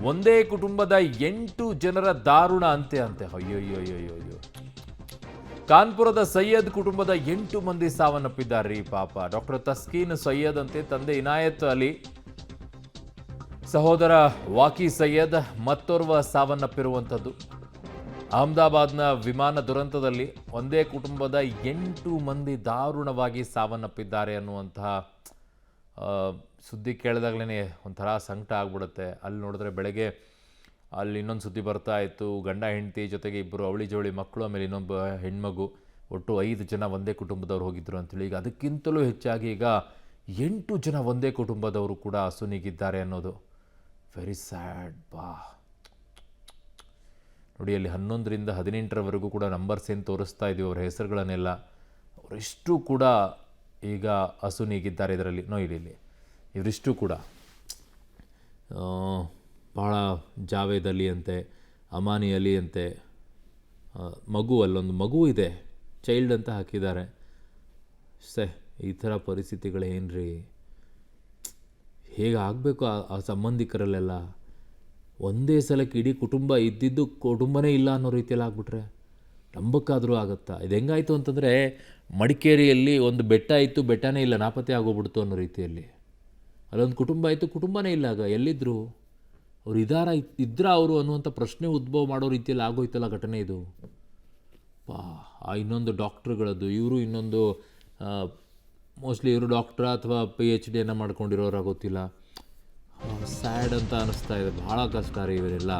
ಒಂದೇ ಕುಟುಂಬದ 8 ಜನರ ದಾರುಣ ಅಂತೆ. ಅಯ್ಯೋ. ಕಾನ್ಪುರದ ಸೈಯದ್ ಕುಟುಂಬದ 8 ಮಂದಿ ಸಾವನ್ನಪ್ಪಿದ್ದಾರೆ ಪಾಪ. ಡಾಕ್ಟರ್ ತಸ್ಕೀನ್ ಸೈಯದ್ ಅಂತೆ, ತಂದೆ ಇನಾಯತ್ ಅಲಿ, ಸಹೋದರ ವಾಕಿ ಸೈಯದ್ ಮತ್ತೋರ್ವ ಸಾವನ್ನಪ್ಪಿರುವಂಥದ್ದು. ಅಹಮದಾಬಾದ್ನ ವಿಮಾನ ದುರಂತದಲ್ಲಿ ಒಂದೇ ಕುಟುಂಬದ 8 ಮಂದಿ ದಾರುಣವಾಗಿ ಸಾವನ್ನಪ್ಪಿದ್ದಾರೆ ಅನ್ನುವಂತಹ ಸುದ್ದಿ ಕೇಳಿದಾಗಲೇ ಒಂಥರ ಸಂಕಟ ಆಗ್ಬಿಡುತ್ತೆ. ಅಲ್ಲಿ ನೋಡಿದ್ರೆ ಬೆಳಗ್ಗೆ ಅಲ್ಲಿ ಇನ್ನೊಂದು ಸುದ್ದಿ ಬರ್ತಾ ಇತ್ತು, ಗಂಡ ಹೆಂಡತಿ ಜೊತೆಗೆ ಇಬ್ಬರು ಅವಳಿ ಜವಳಿ ಮಕ್ಕಳು, ಆಮೇಲೆ ಇನ್ನೊಬ್ಬ ಹೆಣ್ಮಗು, ಒಟ್ಟು 5 ಜನ ಒಂದೇ ಕುಟುಂಬದವ್ರು ಹೋಗಿದ್ರು ಅಂತೇಳಿ. ಈಗ ಅದಕ್ಕಿಂತಲೂ ಹೆಚ್ಚಾಗಿ ಈಗ 8 ಜನ ಒಂದೇ ಕುಟುಂಬದವರು ಕೂಡ ಅಸುನೀಗಿದ್ದಾರೆ ಅನ್ನೋದು ವೆರಿ ಸ್ಯಾಡ್ ನೋಡಿ. ಅಲ್ಲಿ 11ರಿಂದ 18ರವರೆಗೂ ಕೂಡ ನಂಬರ್ಸ್ ಏನು ತೋರಿಸ್ತಾ ಇದ್ದೀವಿ ಅವರ ಹೆಸರುಗಳನ್ನೆಲ್ಲ, ಅವರೆಷ್ಟು ಕೂಡ ಈಗ ಅಸುನೀಗಿದ್ದಾರೆ ಇದರಲ್ಲಿ. ಇಲ್ಲಿ ಇವರಿಷ್ಟು ಕೂಡ ಭಾಳ ಜಾವೇದ್ ಅಲಿ ಅಂತೆ, ಅಮಾನಿ ಅಲಿ ಅಂತೆ, ಅಲ್ಲೊಂದು ಮಗು ಇದೆ, ಚೈಲ್ಡ್ ಅಂತ ಹಾಕಿದ್ದಾರೆ. ಈ ಥರ ಪರಿಸ್ಥಿತಿಗಳೇನ್ರಿ, ಹೇಗೆ ಆಗಬೇಕು ಆ ಸಂಬಂಧಿಕರಲ್ಲೆಲ್ಲ? ಒಂದೇ ಸಲಕ್ಕೆ ಇಡೀ ಕುಟುಂಬ ಇದ್ದಿದ್ದು ಕುಟುಂಬನೇ ಇಲ್ಲ ಅನ್ನೋ ರೀತಿಯಲ್ಲಿ ಆಗ್ಬಿಟ್ರೆ ನಂಬಕ್ಕಾದರೂ ಆಗುತ್ತಾ? ಇದು ಹೆಂಗಾಯಿತು ಅಂತಂದರೆ, ಮಡಿಕೇರಿಯಲ್ಲಿ ಒಂದು ಬೆಟ್ಟ ಇತ್ತು, ಬೆಟ್ಟನೇ ಇಲ್ಲ, ನಾಪತ್ತೆ ಆಗೋಗ್ಬಿಡ್ತು ಅನ್ನೋ ರೀತಿಯಲ್ಲಿ. ಅಲ್ಲೊಂದು ಕುಟುಂಬ ಇತ್ತು, ಕುಟುಂಬನೇ ಇಲ್ಲ. ಆಗ ಎಲ್ಲಿದ್ದರು ಅವ್ರು? ಇದ್ರ ಅವರು ಅನ್ನುವಂಥ ಪ್ರಶ್ನೆ ಉದ್ಭವ ಮಾಡೋ ರೀತಿಯಲ್ಲಿ ಆಗೋಯ್ತಲ್ಲ ಘಟನೆ ಇದು. ಇನ್ನೊಂದು ಡಾಕ್ಟ್ರುಗಳದ್ದು, ಇವರು ಇನ್ನೊಂದು ಮೋಸ್ಟ್ಲಿ ಇವರು ಡಾಕ್ಟ್ರ ಅಥವಾ PhD ಮಾಡ್ಕೊಂಡಿರೋರಾಗೋತ್ತಿಲ್ಲ. ಸ್ಯಾಡ್ ಅಂತ ಅನ್ನಿಸ್ತಾ ಇದೆ. ಭಾಳ ಕಷ್ಟ ರೀ ಇವರೆಲ್ಲ.